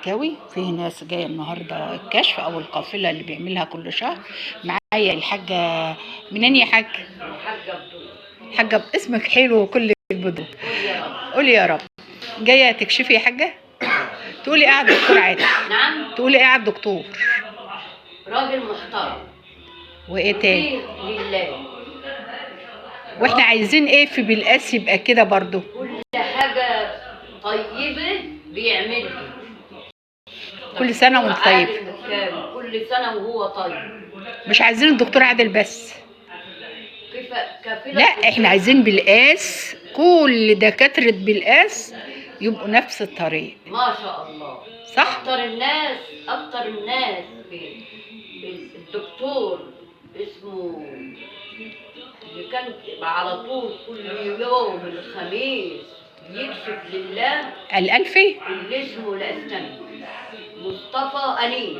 كاوي في ناس جايه النهارده الكشف او القافله اللي بيعملها كل شهر. معايا الحاجه. منين يا حاج؟ حاجه اسمك حلو وكل البدو. قولي يا رب. جايه تكشفي يا حاجه؟ تقولي قاعد دكتور عادل. نعم. تقولي قاعد دكتور راجل محترم. وايه تاني؟ لله. واحنا عايزين ايه في بالقاس يبقى كده برضو؟ كل حاجه طيبه بيعملها. كل سنه وانت طيب. كل سنه وهو طيب. مش عايزين الدكتور عادل بس. كفيلة. لا احنا عايزين بالقاس، كل دكاتره بالقاس يبقوا نفس الطريق. ما شاء الله. صح. اكتر الناس الدكتور اسمه اللي كان على طول كل يوم الخميس يكشف لله. الألفي اللي اسمه الأسنان مصطفى أنيس.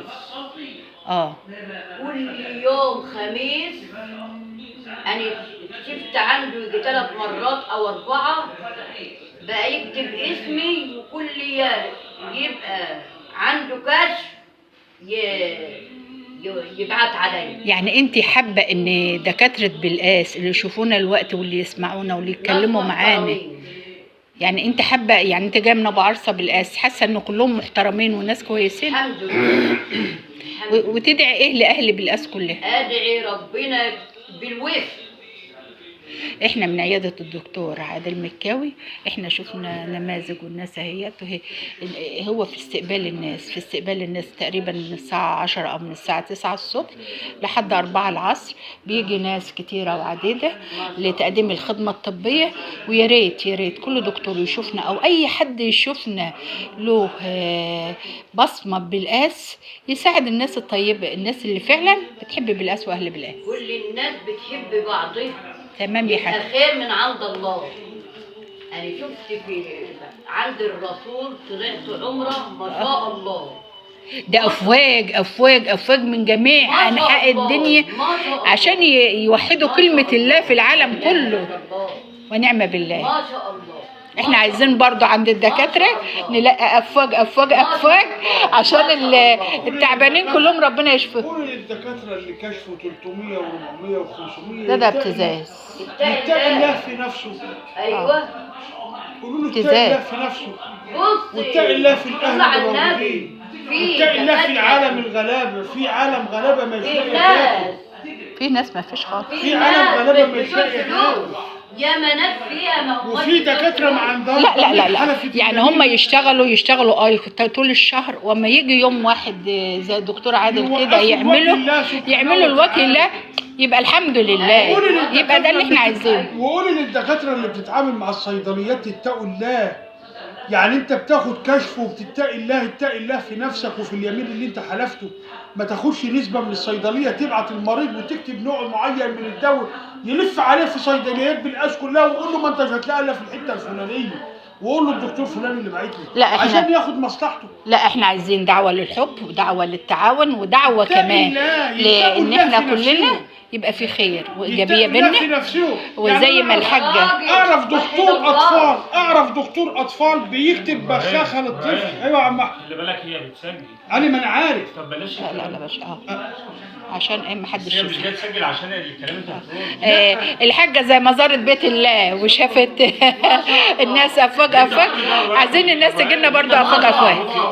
كل يوم خميس أنا كشفت عنده يجي 3 مرات أو 4. بقى يكتب اسمي وكل يبقى عنده كشف يبعت عليا. يعني انت حابه ان دكاتره بالقاس اللي يشوفونا الوقت واللي يسمعونا واللي يتكلموا معانا، يعني انت حابه، يعني انت جايه من ابو عرصه بالقاس حاسه ان كلهم محترمين وناس كويسين؟ الحمد لله. وتدعي ايه لاهل بالقاس كلها؟ ادعي ربنا بالوفق. احنا من عياده الدكتور عادل مكاوي، احنا شفنا نماذج والناس اهيت، هو في استقبال الناس تقريبا من الساعه 10 او من الساعه 9 الصبح لحد 4 العصر. بيجي ناس كتيره وعديده لتقديم الخدمه الطبيه. ويا ريت كل دكتور يشوفنا او اي حد يشوفنا له بصمه بالقاس يساعد الناس الطيبه، الناس اللي فعلا بتحب بالقاس واهل بالقاس. كل الناس بتحب بعضها. تمام يا حاج. الخير من عند الله. انا شفت عند الرسول طلعت عمره ما شاء الله. ده افواج من جميع انحاء الدنيا عشان يوحدوا كلمه الله في العالم كله. ونعم بالله. ما شاء الله. احنا عايزين برضو عند الدكاتره نلاقي افواج عشان التعبانين كلهم ربنا يشفيهم. كل الدكاتره اللي كشفوا 300 و400 و500 ده ابتزاز. يتقي الله في نفسه. ايوه. قولوا له اتقي الله في نفسه. واتقي الله في الاهل الموجودين. واتقي الله في العالم الغلابه، في عالم غلابه ما يشتاق. في ناس ما فيش خالص. في عالم غلابه ما يشتاق. يا منات فيها موجود. وفي دكاتره ما عندهاش. لا يعني هم يشتغلوا طول الشهر، واما يجي يوم واحد زي الدكتور عادل كده يعملوا الوكيل الله، يبقى الحمد لله، يبقى ده اللي احنا عايزينه. وقولي للدكاتره اللي بتتعامل مع الصيدليات اتقوا الله. يعني انت بتاخد كشف وبتتقي الله، اتقي الله في نفسك وفي اليمين اللي انت حلفته. ما تاخدش نسبه من الصيدليه تبعت المريض وتكتب نوع معين من الدواء يلف عليه في صيدليات بالقاس كلها وقول له ما انتش هتلاقي الا في الحته الفلانيه، وقول له الدكتور فلان اللي بعت لي عشان ياخد مصلحته. لا احنا عايزين دعوه للحب ودعوه للتعاون ودعوه كمان لان احنا كلنا يبقى في خير وايجابيه بينا. وزي ما الحاجه اعرف دكتور اطفال بيكتب بخاخه للطفل. ايوه يا عم احمد. خلي بالك هي بتسجل. ما انا عارف. طب بلاش. لا باش عشان ايه محدش هي مش جايه تسجل عشان الكلام انت بتقوله. الحاجه زي ما زارت بيت الله وشافت الناس افواج. عايزين الناس تجي لنا برضه افواج.